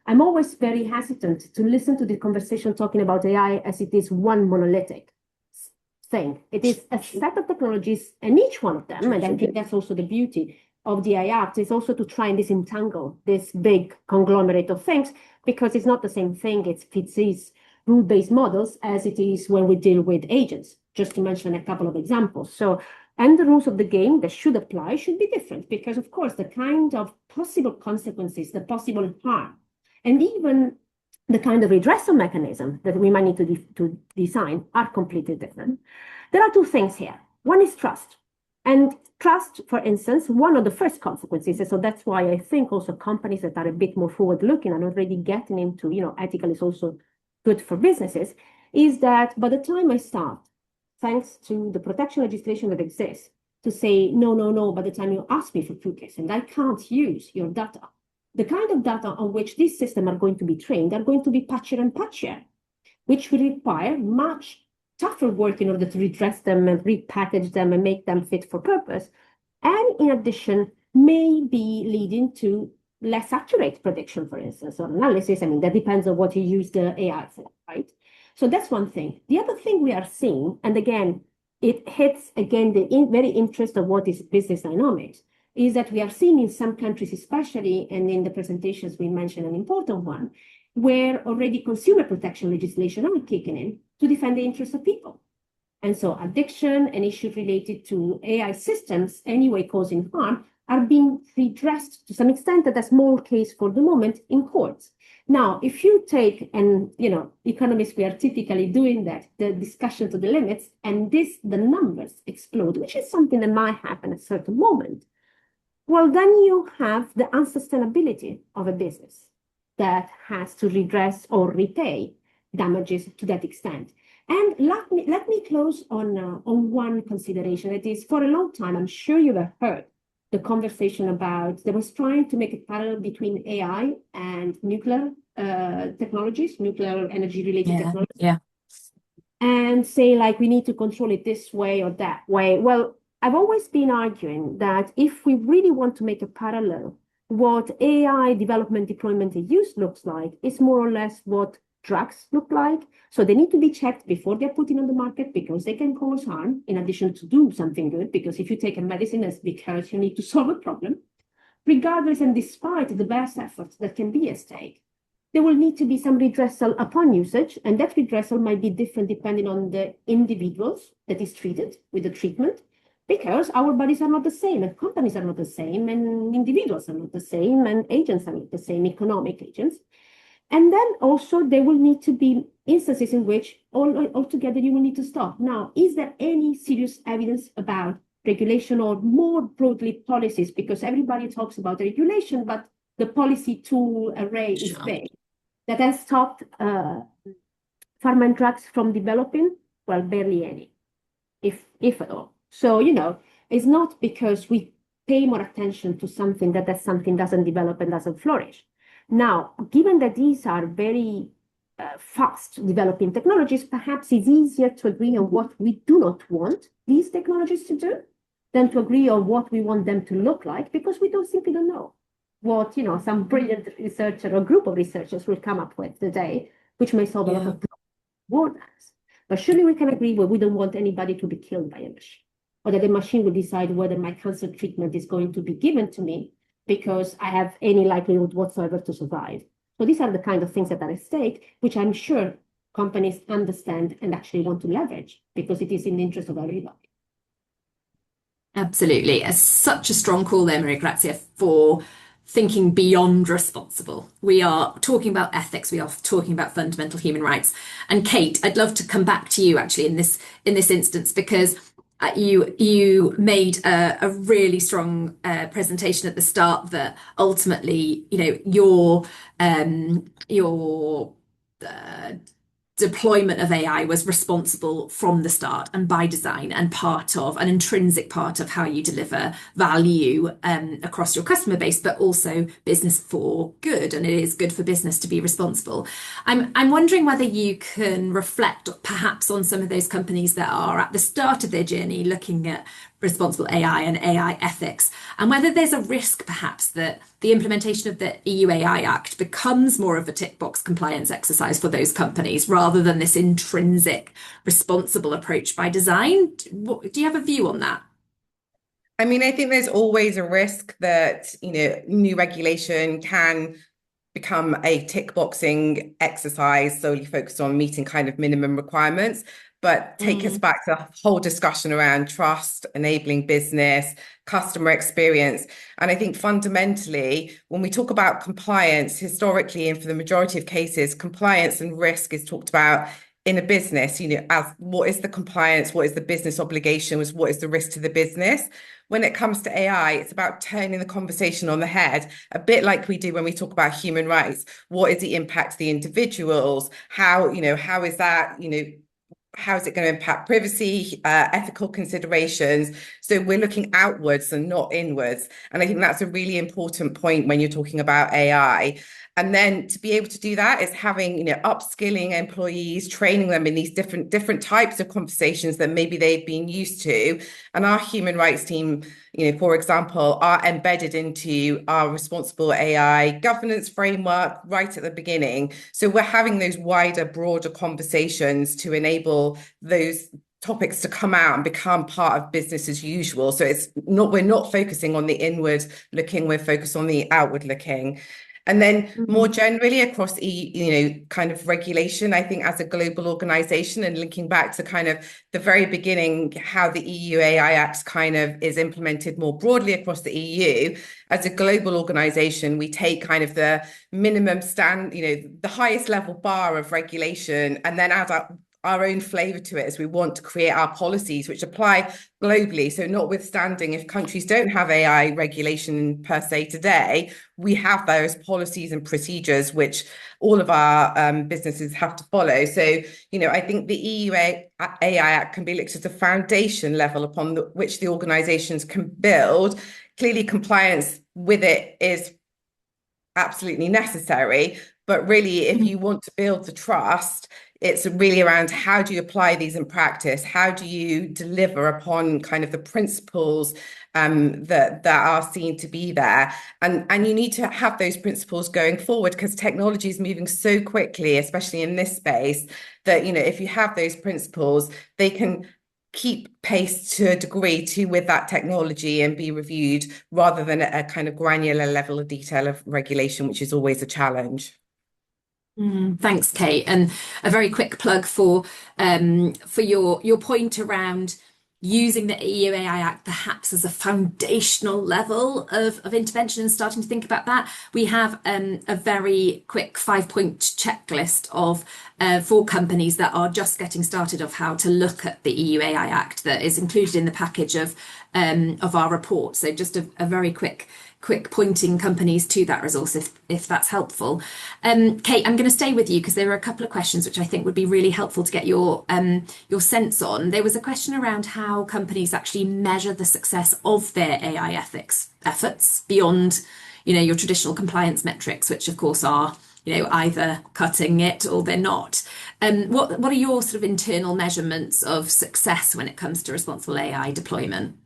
I'm always very hesitant to listen to the conversation talking about AI as it is one monolithic thing. It is a set of technologies, and each one of them, and I think that's also the beauty of the AI Act, is also to try and disentangle this big conglomerate of things, because it's not the same thing. It's these rule-based models as it is when we deal with agents, just to mention a couple of examples. So, and the rules of the game that should apply should be different, because of course the kind of possible consequences, the possible harm, and even the kind of redressal mechanism that we might need to design are completely different. There are two things here. One is trust. And trust, for instance, one of the first consequences, so that's why I think also companies that are a bit more forward-looking and already getting into, ethical is also good for businesses, is that by the time I start, thanks to the protection legislation that exists, to say, no, by the time you ask me for cookies and I can't use your data, the kind of data on which this system are going to be trained are going to be patchier and patchier, which will require much tougher work in order to redress them and repackage them and make them fit for purpose. And in addition, may be leading to less accurate prediction, for instance, or analysis. I mean, that depends on what you use the AI for, right? So that's one thing. The other thing we are seeing, and again, it hits again the very interest of what is business dynamics, is that we are seeing in some countries, especially, and in the presentations we mentioned an important one, where already consumer protection legislation are kicking in to defend the interests of people. And so addiction and issues related to AI systems anyway causing harm are being redressed to some extent at a small case for the moment in courts. Now, if you take, and economists, we are typically doing that, the discussion to the limits, and the numbers explode, which is something that might happen at a certain moment, well, then you have the unsustainability of a business that has to redress or repay damages to that extent. And let me close on one consideration. It is, for a long time, I'm sure you have heard the conversation about, there was trying to make a parallel between AI and nuclear technologies, nuclear energy-related technologies. Yeah. And say, like, we need to control it this way or that way. Well, I've always been arguing that if we really want to make a parallel, what AI development, deployment, and use looks like is more or less what drugs look like. So they need to be checked before they're put on the market, because they can cause harm in addition to do something good. Because if you take a medicine, it's because you need to solve a problem. Regardless and despite the best efforts that can be at stake, there will need to be some redressal upon usage, and that redressal might be different depending on the individuals that is treated with the treatment, because our bodies are not the same, and companies are not the same, and individuals are not the same, and agents are not the same, economic agents. And then also there will need to be instances in which altogether you will need to stop. Now, is there any serious evidence about regulation or more broadly policies? Because everybody talks about regulation, but the policy tool array is big. That has stopped pharma and drugs from developing? Well, barely any, if at all. So, it's not because we pay more attention to something that something doesn't develop and doesn't flourish. Now, given that these are very fast developing technologies, perhaps it's easier to agree on what we do not want these technologies to do than to agree on what we want them to look like, because we simply don't know what some brilliant researcher or group of researchers will come up with today, which may solve a lot of problems. But surely we can agree where we don't want anybody to be killed by a machine, or that the machine will decide whether my cancer treatment is going to be given to me because I have any likelihood whatsoever to survive. So these are the kind of things that are at stake, which I'm sure companies understand and actually want to leverage because it is in the interest of everybody. Absolutely. It's such a strong call there, Mariagrazia, for thinking beyond responsible. We are talking about ethics. We are talking about fundamental human rights. And Kate, I'd love to come back to you actually in this instance, because you made a really strong presentation at the start that ultimately, your deployment of AI was responsible from the start and by design, and part of an intrinsic part of how you deliver value across your customer base, but also business for good. And it is good for business to be responsible. I'm wondering whether you can reflect perhaps on some of those companies that are at the start of their journey looking at responsible AI and AI ethics, and whether there's a risk perhaps that the implementation of the EU AI Act becomes more of a tick box compliance exercise for those companies rather than this intrinsic responsible approach by design. Do you have a view on that? I mean, I think there's always a risk that, new regulation can become a tick boxing exercise solely focused on meeting kind of minimum requirements. But take us back to the whole discussion around trust, enabling business, customer experience. And I think fundamentally, when we talk about compliance, historically, and for the majority of cases, compliance and risk is talked about in a business, as what is the compliance, what is the business obligation, what is the risk to the business. When it comes to AI, it's about turning the conversation on the head, a bit like we do when we talk about human rights. What is the impact to the individuals? How is that, how is it going to impact privacy, ethical considerations? So we're looking outwards and not inwards. And I think that's a really important point when you're talking about AI. And then to be able to do that is having, upskilling employees, training them in these different types of conversations that maybe they've been used to. And our human rights team, for example, are embedded into our responsible AI governance framework right at the beginning. So we're having those wider, broader conversations to enable those topics to come out and become part of business as usual. So we're not focusing on the inward looking, we're focused on the outward looking. And then more generally across kind of regulation, I think as a global organization, and linking back to kind of the very beginning, how the EU AI Act kind of is implemented more broadly across the EU, as a global organization, we take kind of the minimum the highest level bar of regulation, and then add up our own flavor to it as we want to create our policies which apply globally. So notwithstanding if countries don't have AI regulation per se today, we have those policies and procedures which all of our businesses have to follow. So, I think the EU AI Act can be looked at a foundation level upon which the organizations can build. Clearly, compliance with it is absolutely necessary. But really, if you want to build the trust, it's really around how do you apply these in practice? How do you deliver upon kind of the principles that are seen to be there? And you need to have those principles going forward because technology is moving so quickly, especially in this space, that, if you have those principles, they can keep pace to a degree with that technology and be reviewed rather than at a kind of granular level of detail of regulation, which is always a challenge. Thanks, Kate. And a very quick plug for your point around using the EU AI Act perhaps as a foundational level of intervention and starting to think about that. We have a very quick 5-point checklist for companies that are just getting started of how to look at the EU AI Act that is included in the package of our report. So just a very quick quick pointing companies to that resource if that's helpful. Kate, I'm going to stay with you because there are a couple of questions which I think would be really helpful to get your sense on. There was a question around how companies actually measure the success of their AI ethics efforts beyond, your traditional compliance metrics, which of course are, either cutting it or they're not. What are your sort of internal measurements of success when it comes to responsible AI deployment?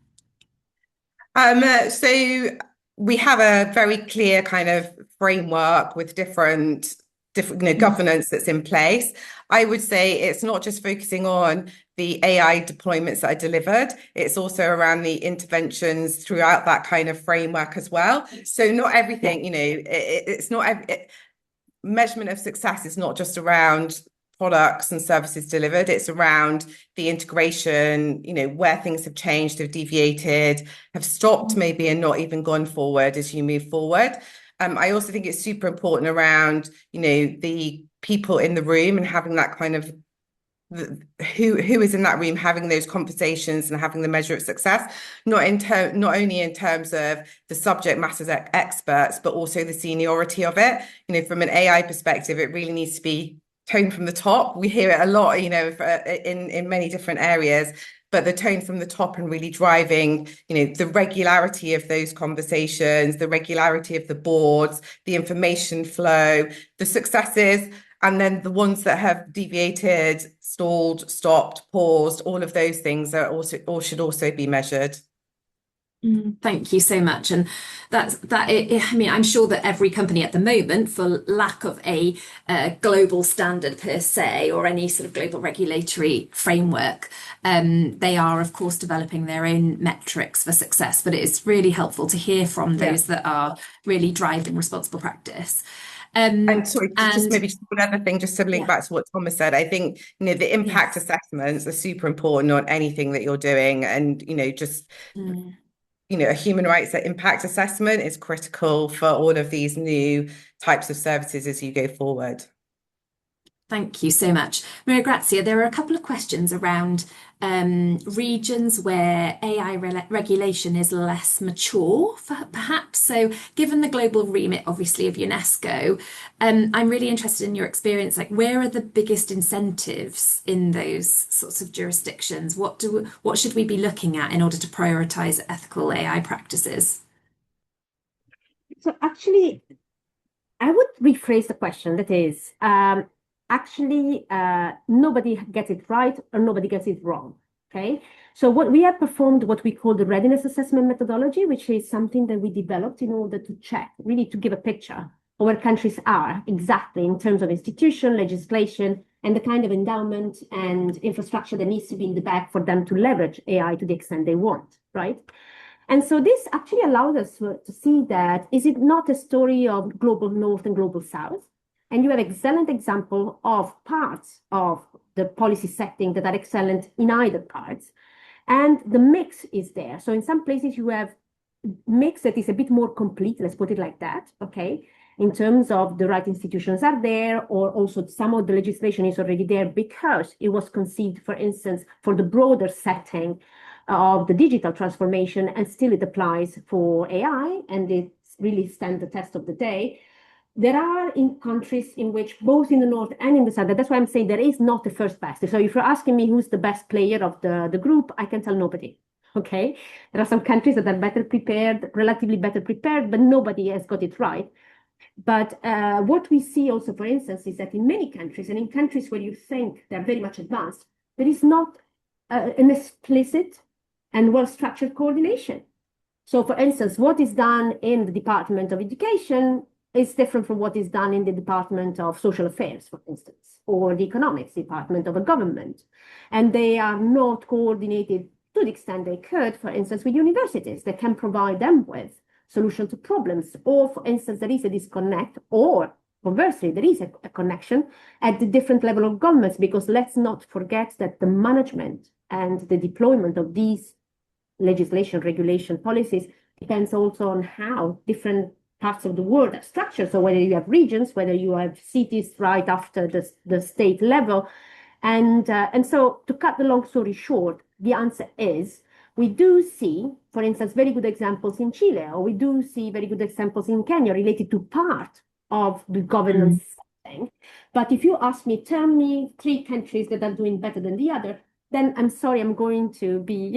So we have a very clear kind of framework with different governance that's in place. I would say it's not just focusing on the AI deployments that are delivered, it's also around the interventions throughout that kind of framework as well. So not everything, it's not measurement of success is not just around products and services delivered, it's around the integration, where things have changed, have deviated, have stopped maybe and not even gone forward as you move forward. I also think it's super important around, the people in the room and having that kind of who is in that room, having those conversations and having the measure of success, not only in terms of the subject matter experts, but also the seniority of it. From an AI perspective, it really needs to be tone from the top. We hear it a lot, in many different areas, but the tone from the top and really driving, the regularity of those conversations, the regularity of the boards, the information flow, the successes, and then the ones that have deviated, stalled, stopped, paused, all of those things are also, or should also be measured. Thank you so much. And I'm sure that every company at the moment, for lack of a global standard per se, or any sort of global regulatory framework, they are, of course, developing their own metrics for success. But it's really helpful to hear from those that are really driving responsible practice. And sorry, just one other thing, just to link back to what Thomas said, I think, the impact assessments are super important on anything that you're doing. And, a human rights impact assessment is critical for all of these new types of services as you go forward. Thank you so much. Mariagrazia, there are a couple of questions around regions where AI regulation is less mature, perhaps. So given the global remit, obviously, of UNESCO, I'm really interested in your experience. Like, where are the biggest incentives in those sorts of jurisdictions? What should we be looking at in order to prioritize ethical AI practices? So actually, I would rephrase the question. That is, nobody gets it right or nobody gets it wrong. Okay, so what we have performed, what we call the readiness assessment methodology, which is something that we developed in order to check, really to give a picture of where countries are exactly in terms of institution, legislation, and the kind of endowment and infrastructure that needs to be in the back for them to leverage AI to the extent they want, right? And so this actually allows us to see that, is it not a story of global north and global south? And you have excellent example of parts of the policy setting that are excellent in either parts. And the mix is there. So in some places you have mix that is a bit more complete, let's put it like that, okay? In terms of the right institutions are there, or also some of the legislation is already there because it was conceived, for instance, for the broader setting of the digital transformation, and still it applies for AI, and it really stands the test of the day. There are in countries in which, both in the north and in the south, that's why I'm saying there is not a first best. So if you're asking me who's the best player of the group, I can tell nobody, okay? There are some countries that are better prepared, relatively better prepared, but nobody has got it right. But what we see also, for instance, is that in many countries, and in countries where you think they're very much advanced, there is not an explicit and well-structured coordination. So for instance, what is done in the Department of Education is different from what is done in the Department of Social Affairs, for instance, or the Economics Department of a government. And they are not coordinated to the extent they could, for instance, with universities that can provide them with solutions to problems. Or, for instance, there is a disconnect, or conversely, there is a connection at the different level of governments, because let's not forget that the management and the deployment of these legislation, regulation, policies depends also on how different parts of the world are structured. So whether you have regions, whether you have cities right after the state level. And so to cut the long story short, the answer is we do see for instance, very good examples in Chile, or we do see very good examples in Kenya related to part of the governance setting. But if you ask me, tell me 3 countries that are doing better than the other, then I'm sorry, I'm going to be,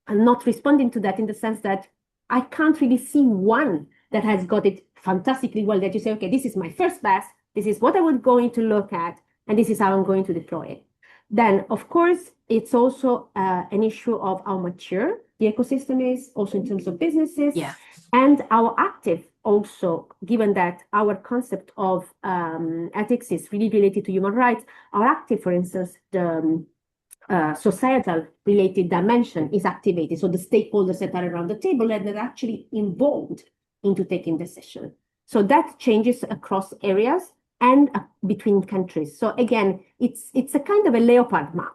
I'm not responding to that in the sense that I can't really see one that has got it fantastically well, that you say, okay, this is my first best, this is what I was going to look at, and this is how I'm going to deploy it. Then, of course, it's also an issue of how mature the ecosystem is, also in terms of businesses, and how active also, given that our concept of ethics is really related to human rights, how active, for instance, the societal related dimension is activated. So the stakeholders that are around the table and are actually involved into taking decisions. So that changes across areas and between countries. So again, it's a kind of a leopard map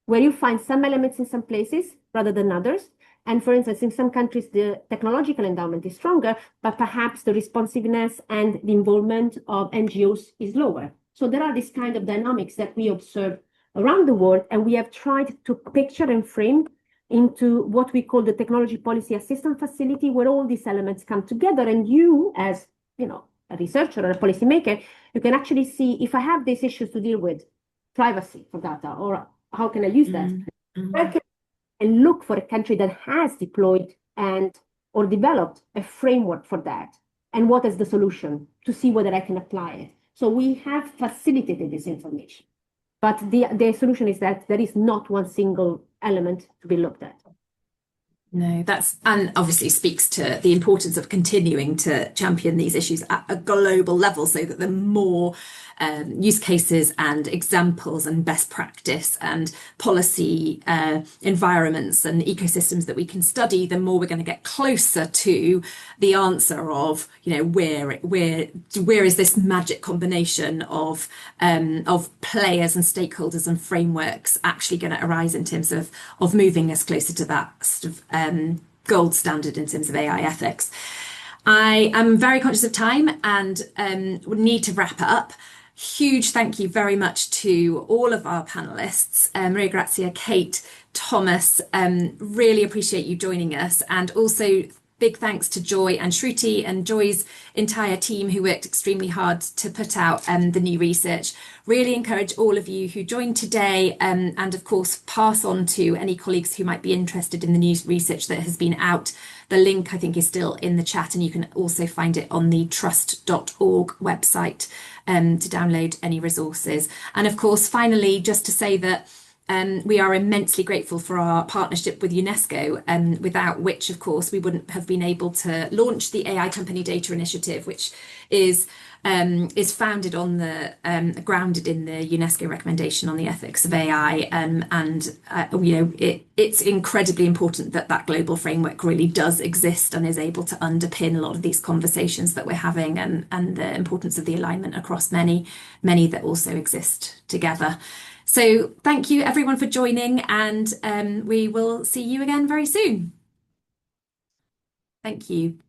where you find some elements in some places rather than others. And for instance, in some countries, the technological endowment is stronger, but perhaps the responsiveness and the involvement of NGOs is lower. So there are these kind of dynamics that we observe around the world, and we have tried to picture and frame into what we call the technology policy assistance facility, where all these elements come together. And you, as a researcher or a policymaker, you can actually see if I have these issues to deal with, privacy for data, or how can I use that? And look for a country that has deployed or developed a framework for that, and what is the solution to see whether I can apply it. So we have facilitated this information. But the solution is that there is not one single element to be looked at. No, and obviously speaks to the importance of continuing to champion these issues at a global level, so that the more use cases and examples and best practice and policy environments and ecosystems that we can study, the more we're going to get closer to the answer of, where is this magic combination of players and stakeholders and frameworks actually going to arise in terms of moving us closer to that sort of gold standard in terms of AI ethics. I am very conscious of time and would need to wrap up. Huge thank you very much to all of our panelists, Mariagrazia, Kate, Thomas. Really appreciate you joining us, and also big thanks to Joy and Shruti and Joy's entire team who worked extremely hard to put out the new research. Really encourage all of you who joined today and of course pass on to any colleagues who might be interested in the new research that has been out. The link I think is still in the chat, and you can also find it on the trust.org website to download any resources. And of course, finally, just to say that we are immensely grateful for our partnership with UNESCO, without which, of course, we wouldn't have been able to launch the AI Company Data Initiative, which is founded on grounded in the UNESCO recommendation on the ethics of AI, it's incredibly important that global framework really does exist and is able to underpin a lot of these conversations that we're having, and the importance of the alignment across many that also exist together. So thank you everyone for joining, and we will see you again very soon. Thank you.